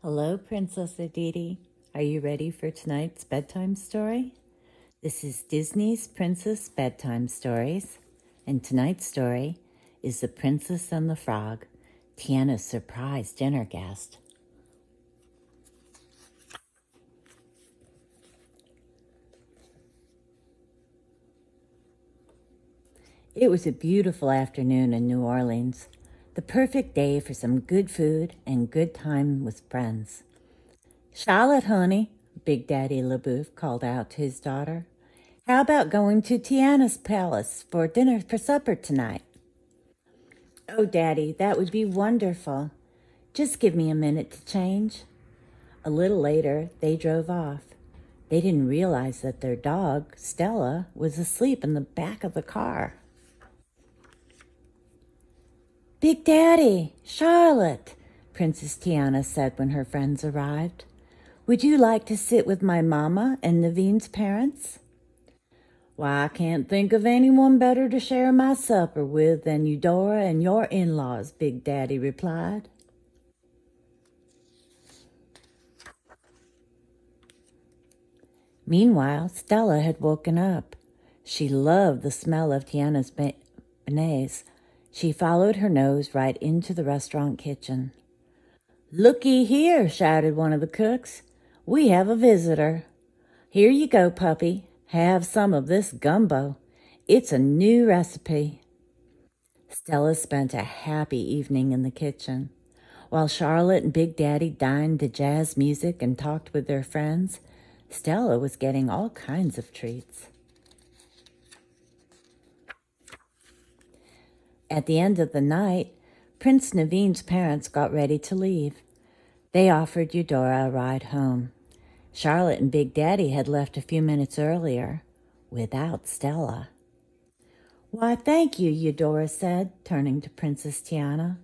Hello, Princess Aditi. Are you ready for tonight's bedtime story? This is Disney's Princess Bedtime Stories, and tonight's story is The Princess and the Frog, Tiana's surprise dinner guest. It was a beautiful afternoon in New Orleans, the perfect day for some good food and good time with friends. Charlotte, honey, Big Daddy LaBeouf called out to his daughter. How about going to Tiana's palace for dinner for supper tonight? Oh, Daddy, that would be wonderful. Just give me a minute to change. A little later, they drove off. They didn't realize that their dog, Stella, was asleep in the back of the car. Big Daddy, Charlotte, Princess Tiana said when her friends arrived. Would you like to sit with my mama and Naveen's parents? Why, I can't think of anyone better to share my supper with than Eudora and your in-laws, Big Daddy replied. Meanwhile, Stella had woken up. She loved the smell of Tiana's beignets. She followed her nose right into the restaurant kitchen. Looky here, shouted one of the cooks. We have a visitor. Here you go, puppy. Have some of this gumbo. It's a new recipe. Stella spent a happy evening in the kitchen. While Charlotte and Big Daddy dined to jazz music and talked with their friends, Stella was getting all kinds of treats. At the end of the night, Prince Naveen's parents got ready to leave. They offered Eudora a ride home. Charlotte and Big Daddy had left a few minutes earlier, without Stella. Why, thank you, Eudora said, turning to Princess Tiana.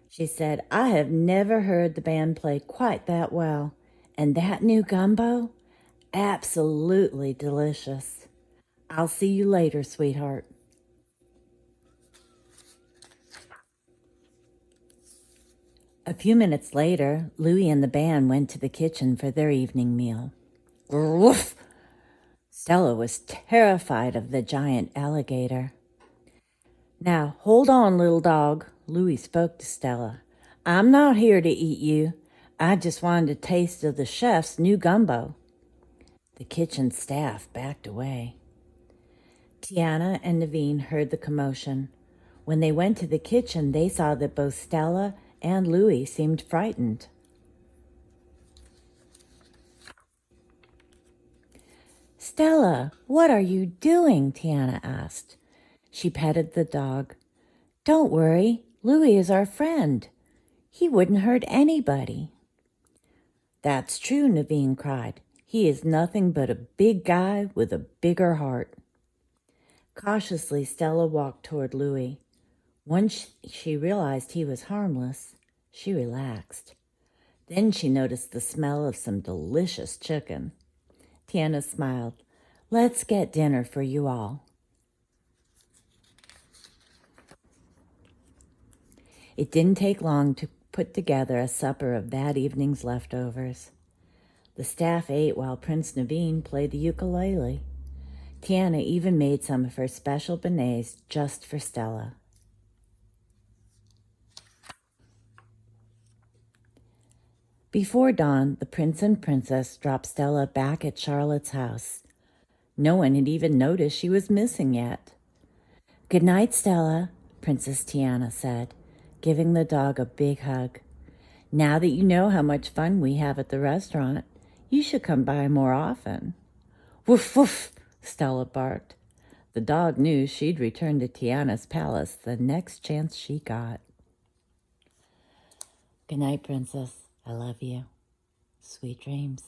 She said, I have never heard the band play quite that well. And that new gumbo? Absolutely delicious. I'll see you later, sweetheart. A few minutes later, Louie and the band went to the kitchen for their evening meal. Woof! Stella was terrified of the giant alligator. Now, hold on, little dog, Louie spoke to Stella. I'm not here to eat you. I just wanted a taste of the chef's new gumbo. The kitchen staff backed away. Tiana and Naveen heard the commotion. When they went to the kitchen, they saw that both Stella and Louie seemed frightened. Stella, what are you doing? Tiana asked. She petted the dog. Don't worry, Louie is our friend. He wouldn't hurt anybody. That's true, Naveen cried. He is nothing but a big guy with a bigger heart. Cautiously, Stella walked toward Louie. Once she realized he was harmless, she relaxed. Then she noticed the smell of some delicious chicken. Tiana smiled. Let's get dinner for you all. It didn't take long to put together a supper of that evening's leftovers. The staff ate while Prince Naveen played the ukulele. Tiana even made some of her special beignets just for Stella. Before dawn, the prince and princess dropped Stella back at Charlotte's house. No one had even noticed she was missing yet. Good night, Stella, Princess Tiana said, giving the dog a big hug. Now that you know how much fun we have at the restaurant, you should come by more often. Woof, woof, Stella barked. The dog knew she'd return to Tiana's palace the next chance she got. Good night, Princess. I love you. Sweet dreams.